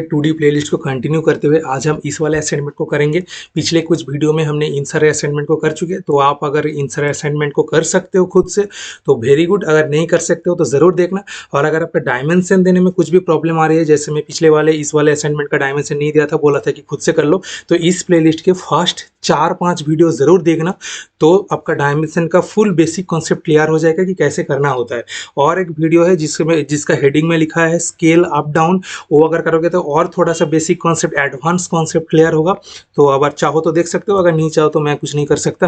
2D playlist को continue करते हुए आज हम इस वाले असाइनमेंट को करेंगे। पिछले कुछ वीडियो में हमने इन सारे असाइनमेंट को कर चुके हैं, तो आप अगर इन सारे असाइनमेंट को कर सकते हो खुद से तो वेरी गुड, अगर नहीं कर सकते हो तो ज़रूर देखना। और अगर आपका डायमेंशन देने में कुछ भी प्रॉब्लम आ रही है, जैसे मैं पिछले वाले इस वाले असाइनमेंट का डायमेंशन नहीं दिया था, बोला था कि खुद से कर लो, तो इस प्लेलिस्ट के फर्स्ट 4-5 वीडियो ज़रूर देखना, तो आपका डायमेंशन का फुल बेसिक कॉन्सेप्ट क्लियर हो जाएगा कि कैसे करना होता है। और एक वीडियो है जिसका हेडिंग में लिखा है स्केल अप डाउन, वो अगर करोगे तो और थोड़ा सा basic concept, advance concept clear होगा। तो अगर चाहो तो देख सकते हो, अगर नहीं चाहो तो मैं कुछ नहीं कर सकता।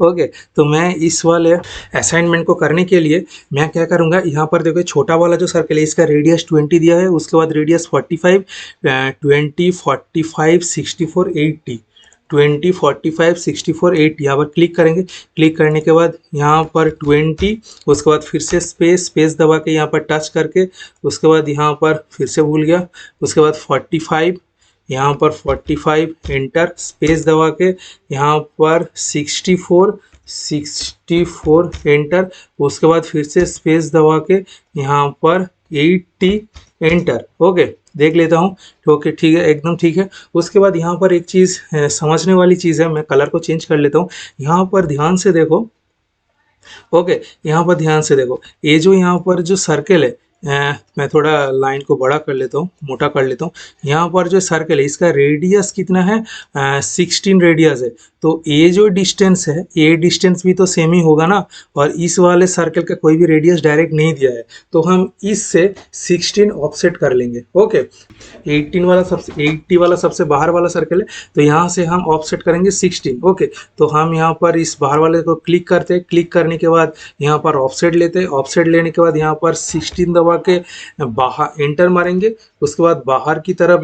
ओके, तो मैं इस वाले असाइनमेंट को करने के लिए मैं क्या करूँगा, यहाँ पर देखो छोटा वाला जो सर्कल है इसका रेडियस 20 दिया है, उसके बाद रेडियस 45, 20, 45, 64, 80, 20, 45, 64, 80 यहाँ पर क्लिक करेंगे। क्लिक करने के बाद यहाँ पर 20, उसके बाद फिर से स्पेस दबा के यहाँ पर टच करके, उसके बाद यहाँ पर फिर से भूल गया, उसके बाद 45, यहाँ पर 45 एंटर, स्पेस दबा के यहाँ पर 64 एंटर, उसके बाद फिर से स्पेस दबा के यहाँ पर 80 एंटर। ओके, देख लेता हूँ। ओके, ठीक है, एकदम ठीक है। उसके बाद यहाँ पर एक चीज़ समझने वाली चीज़ है, मैं कलर को चेंज कर लेता हूँ। यहाँ पर ध्यान से देखो। ओके, यहाँ पर ध्यान से देखो, ये जो यहाँ पर जो सर्कल है, मैं थोड़ा लाइन को बड़ा कर लेता हूँ, मोटा कर लेता हूँ। यहाँ पर जो सर्कल है इसका रेडियस कितना है, 16 रेडियस है। तो ये जो डिस्टेंस है, ये डिस्टेंस भी तो सेम ही होगा ना, और इस वाले सर्कल का कोई भी रेडियस डायरेक्ट नहीं दिया है, तो हम इससे 16 ऑफसेट कर लेंगे। ओके, 80 वाला सबसे बाहर वाला सर्कल है, तो यहाँ से हम ऑफसेट करेंगे 16। ओके, तो हम यहाँ पर इस बाहर वाले को क्लिक करते हैं। क्लिक करने के बाद यहाँ पर ऑफसेट लेते हैं। ऑफसेट लेने के बाद यहाँ पर 16 दबा के बाहर एंटर मारेंगे। उसके बाद बाहर की तरफ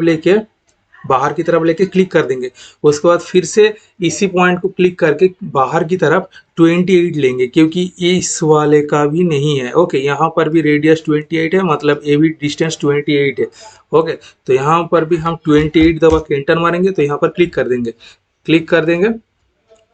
लेके क्लिक कर देंगे। उसके बाद फिर से इसी पॉइंट को क्लिक करके बाहर की तरफ 28 लेंगे, क्योंकि इस वाले का भी नहीं है। ओके, यहाँ पर भी रेडियस 28 है, मतलब ये भी डिस्टेंस 28 है। ओके, तो यहाँ पर भी हम 28 दबा के एंटर मारेंगे, तो यहाँ पर क्लिक कर देंगे,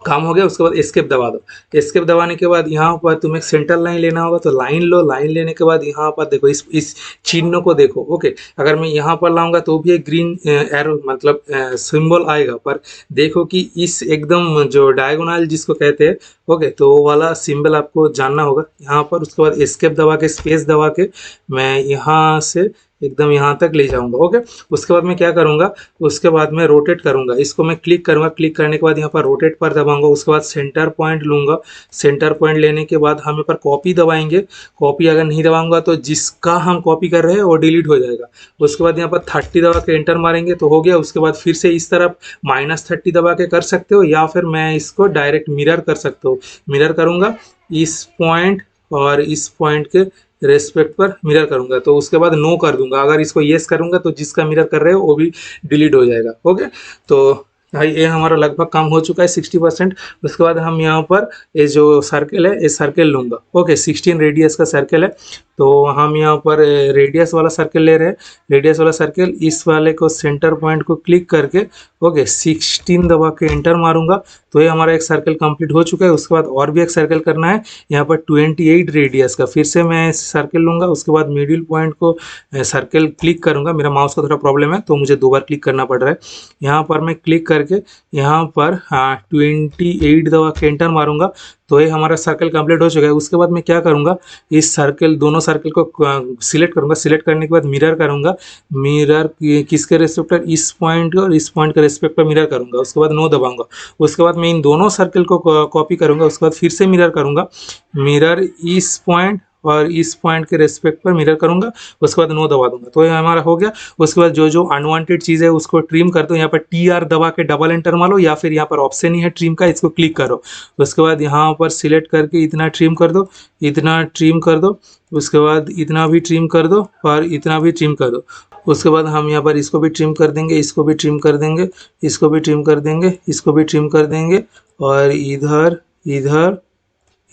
काम हो गया। उसके बाद एस्केप दबा दो। एस्केप दबाने के बाद यहाँ पर तुम्हें सेंटर लाइन लेना होगा, तो लाइन लो। लाइन लेने के बाद यहाँ पर देखो, इस चिन्ह को देखो। ओके, अगर मैं यहाँ पर लाऊंगा तो भी एक ग्रीन एरो मतलब सिंबल आएगा, पर देखो कि इस एकदम जो डायगोनल जिसको कहते हैं, ओके, तो वो वाला सिंबल आपको जानना होगा यहाँ पर। उसके बाद एस्केप दबा के, स्पेस दबा के मैं यहाँ से एकदम यहाँ तक ले जाऊंगा। ओके, उसके बाद मैं क्या करूंगा, उसके बाद मैं रोटेट करूंगा। इसको मैं क्लिक करूंगा। क्लिक करने के बाद यहाँ पर रोटेट पर दबाऊंगा। उसके बाद सेंटर पॉइंट लूंगा। सेंटर पॉइंट लेने के बाद हम यहाँ पर कॉपी दबाएंगे। कॉपी अगर नहीं दबाऊंगा तो जिसका हम कॉपी कर रहे हैं वो डिलीट हो जाएगा। उसके बाद यहाँ पर 30 दबा के एंटर मारेंगे तो हो गया। उसके बाद फिर से इस तरफ -30 दबा के कर सकते हो, या फिर मैं इसको डायरेक्ट मिरर कर सकते हो। मिरर करूंगा इस पॉइंट और इस पॉइंट के रेस्पेक्ट पर मिरर करूंगा, तो उसके बाद नो कर दूंगा। अगर इसको येस करूंगा तो जिसका मिरर कर रहे हो वो भी डिलीट हो जाएगा। ओके, तो भाई ये हमारा लगभग काम हो चुका है 60%। उसके बाद हम यहाँ पर ये जो सर्कल है, ये सर्कल लूंगा। ओके, 16 रेडियस का सर्कल है, तो हम यहाँ पर रेडियस वाला सर्कल ले रहे हैं। रेडियस वाला सर्कल, इस वाले को सेंटर पॉइंट को क्लिक करके ओके 16 दबा के एंटर मारूंगा, तो ये हमारा एक सर्कल कंप्लीट हो चुका है। उसके बाद और भी एक सर्कल करना है यहाँ पर 28 रेडियस का। फिर से मैं सर्कल लूंगा। उसके बाद मिडिल पॉइंट को सर्कल क्लिक करूंगा। मेरा माउस का थोड़ा प्रॉब्लम है तो मुझे 2 बार क्लिक करना पड़ रहा है। यहाँ पर मैं क्लिक करके यहाँ पर 28 दबा के एंटर मारूंगा, तो ये हमारा सर्कल कंप्लीट हो चुका है। उसके बाद मैं क्या करूंगा, इस सर्कल, दोनों सर्कल को सिलेक्ट करूंगा। सिलेक्ट करने के बाद मिरर करूंगा। मिरर किसके रेस्पेक्ट पर, इस पॉइंट और इस पॉइंट के रेस्पेक्ट पर मिरर करूंगा। उसके बाद नो दबाऊंगा। उसके बाद मैं इन दोनों सर्कल को कॉपी करूंगा। उसके बाद फिर से मिरर करूंगा। मिरर इस पॉइंट और इस पॉइंट के रेस्पेक्ट पर मिरर करूंगा। उसके बाद नो दबा दूंगा, तो ये हमारा हो गया। उसके बाद जो अनवांटेड चीज़ है उसको ट्रिम कर दो। यहाँ पर TR दबा के डबल एंटर मारो, या फिर यहाँ पर ऑप्शन ही है ट्रिम का, इसको क्लिक करो। उसके बाद यहाँ पर सिलेक्ट करके इतना ट्रिम कर दो, इतना ट्रिम कर दो। उसके बाद इतना भी ट्रिम कर दो और इतना भी ट्रिम कर दो। उसके बाद हम यहाँ पर इसको भी ट्रिम कर देंगे, इसको भी ट्रिम कर देंगे, इसको भी ट्रिम कर देंगे, इसको भी ट्रिम कर देंगे, और इधर इधर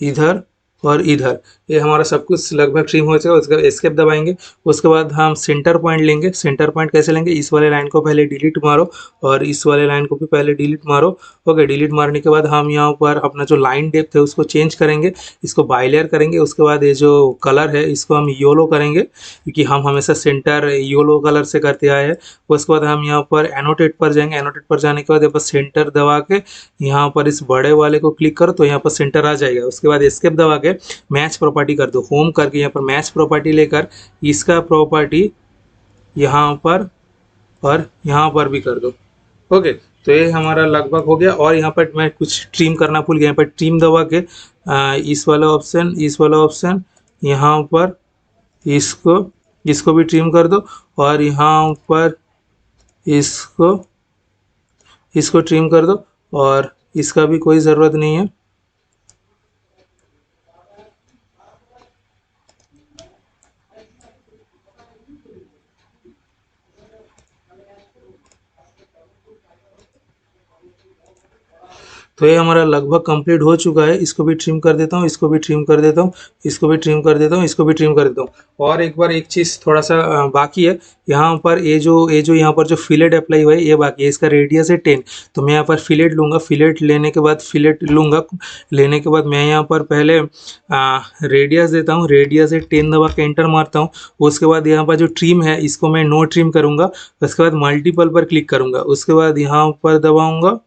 इधर और इधर, ये हमारा सब कुछ लगभग ट्रिम हो जाएगा। उसके बाद एस्केप दबाएंगे। उसके बाद हम सेंटर पॉइंट लेंगे। सेंटर पॉइंट कैसे लेंगे, इस वाले लाइन को पहले डिलीट मारो और इस वाले लाइन को भी पहले डिलीट मारो। ओके, डिलीट मारने के बाद हम यहाँ पर अपना जो लाइन डेप्थ है उसको चेंज करेंगे, इसको बाइलेयर करेंगे। उसके बाद ये जो कलर है इसको हम येलो करेंगे, क्योंकि हम हमेशा सेंटर येलो कलर से करते आए हैं। उसके बाद हम यहाँ पर एनोटेट पर जाएंगे। एनोटेट पर जाने के बाद यहाँ पर सेंटर दबा के यहाँ पर इस बड़े वाले को क्लिक करो तो यहाँ पर सेंटर आ जाएगा। उसके बाद एस्केप दबा के मैच प्रॉपर्टी कर दो, होम करके यहाँ पर मैच प्रॉपर्टी लेकर इसका प्रॉपर्टी यहाँ पर और यहाँ पर भी कर दो। ओके, तो ये हमारा लगभग हो गया। और यहाँ पर मैं कुछ ट्रिम करना भूल गया, यहाँ पर ट्रिम दबा के इस वाला ऑप्शन यहाँ पर इसको इसको भी ट्रिम कर दो और यहाँ पर इसको इसको ट्रिम कर दो और इसका भी कोई ज़रूरत नहीं है। तो ये हमारा लगभग कंप्लीट हो चुका है। इसको भी ट्रिम कर देता हूँ, इसको भी ट्रिम कर देता हूँ, इसको भी ट्रिम कर देता हूँ, इसको भी ट्रिम कर देता हूँ। और एक बार एक चीज़ थोड़ा सा बाकी है। यहाँ पर ये जो यहाँ पर जो फिलेट अप्लाई हुआ है ये बाकी है। इसका रेडियस है 10, तो मैं यहाँ पर फिलेट लूँगा। फिलेट लेने के बाद फिलेट लूँगा, लेने के बाद मैं यहाँ पर पहले रेडियस देता हूँ। रेडियस है 10 दबा के एंटर मारता हूँ। उसके बाद यहाँ पर जो ट्रिम है इसको मैं नो ट्रिम करूँगा। उसके बाद मल्टीपल पर क्लिक करूँगा। उसके बाद यहाँ पर दबाऊँगा,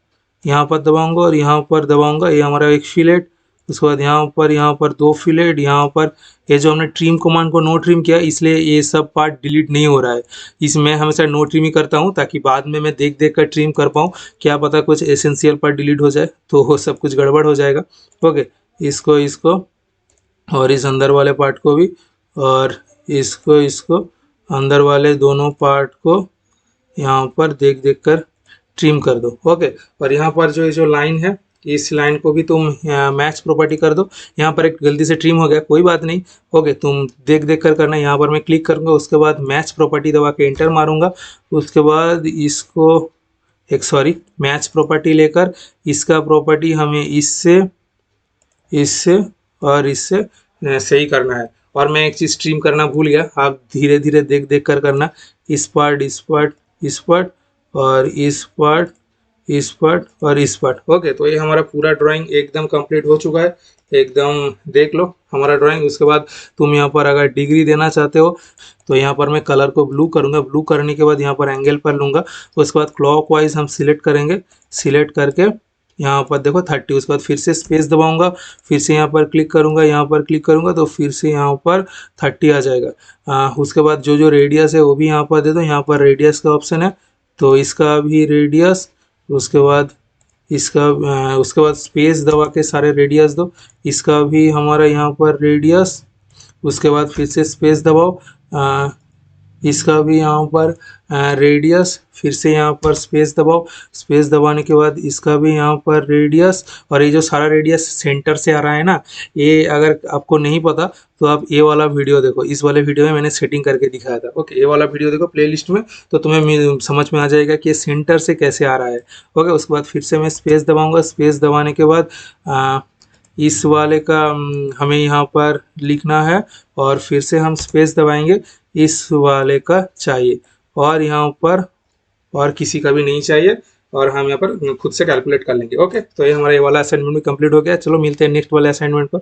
यहाँ पर दबाऊंगा और यहाँ पर दबाऊंगा। ये हमारा एक फिलेट। उसके बाद यहाँ पर 2 फिलेट। यहाँ पर ये जो हमने ट्रिम कमांड को नो ट्रिम किया इसलिए ये सब पार्ट डिलीट नहीं हो रहा है। इसमें हमेशा नो ट्रिम ही करता हूँ ताकि बाद में मैं देख देख कर ट्रिम कर पाऊँ। क्या पता कुछ एसेंशियल पार्ट डिलीट हो जाए तो वो सब कुछ गड़बड़ हो जाएगा। ओके, इसको और इस अंदर वाले पार्ट को भी, और इसको अंदर वाले दोनों पार्ट को यहाँ पर देख देख कर ट्रिम कर दो। ओके, और यहाँ पर जो लाइन है इस लाइन को भी तुम मैच प्रॉपर्टी कर दो। यहाँ पर एक गलती से ट्रिम हो गया, कोई बात नहीं। ओके, तुम देख देख कर करना। यहाँ पर मैं क्लिक करूँगा, उसके बाद मैच प्रॉपर्टी दबा के एंटर मारूंगा। उसके बाद इसको मैच प्रॉपर्टी लेकर इसका प्रॉपर्टी हमें इससे इससे और इससे सही करना है। और मैं एक चीज़ स्ट्रीम करना भूल गया, आप धीरे धीरे देख देख कर करना। इस पार्ट और इस पार्ट और इस पार्ट। ओके, तो ये हमारा पूरा ड्राइंग एकदम कंप्लीट हो चुका है। एकदम देख लो हमारा ड्राइंग। उसके बाद तुम यहाँ पर अगर डिग्री देना चाहते हो तो यहाँ पर मैं कलर को ब्लू करूँगा। ब्लू करने के बाद यहाँ पर एंगल पर लूँगा। उसके बाद क्लॉकवाइज हम सिलेक्ट करेंगे। सिलेक्ट करके यहाँ पर देखो 30। उसके बाद फिर से स्पेस दबाऊंगा, फिर से यहाँ पर क्लिक करूँगा, यहाँ पर क्लिक करूँगा तो फिर से यहाँ पर 30 आ जाएगा। उसके बाद जो रेडियस है वो भी यहाँ पर दे दो। यहाँ पर रेडियस का ऑप्शन है तो इसका भी रेडियस। उसके बाद उसके बाद स्पेस दबा के सारे रेडियस दो। इसका भी हमारा यहाँ पर रेडियस। उसके बाद फिर से स्पेस दबाओ, इसका भी यहाँ पर रेडियस। फिर से यहाँ पर स्पेस दबाओ। स्पेस दबाने के बाद इसका भी यहाँ पर रेडियस। और ये जो सारा रेडियस सेंटर से आ रहा है ना, ये अगर आपको नहीं पता तो आप ये वाला वीडियो देखो। इस वाले वीडियो में मैंने सेटिंग करके दिखाया था। ओके, ये वाला वीडियो देखो प्लेलिस्ट में, तो तुम्हें समझ में आ जाएगा कि ये सेंटर से कैसे आ रहा है। ओके, उसके बाद फिर से मैं स्पेस दबाऊँगा। स्पेस दबाने के बाद इस वाले का हमें यहाँ पर लिखना है और फिर से हम स्पेस दबाएंगे। इस वाले का चाहिए और यहाँ पर और किसी का भी नहीं चाहिए, और हम यहाँ पर खुद से कैलकुलेट कर लेंगे। ओके, तो ये हमारा ये वाला असाइनमेंट भी कंप्लीट हो गया। चलो मिलते हैं नेक्स्ट वाले असाइनमेंट पर।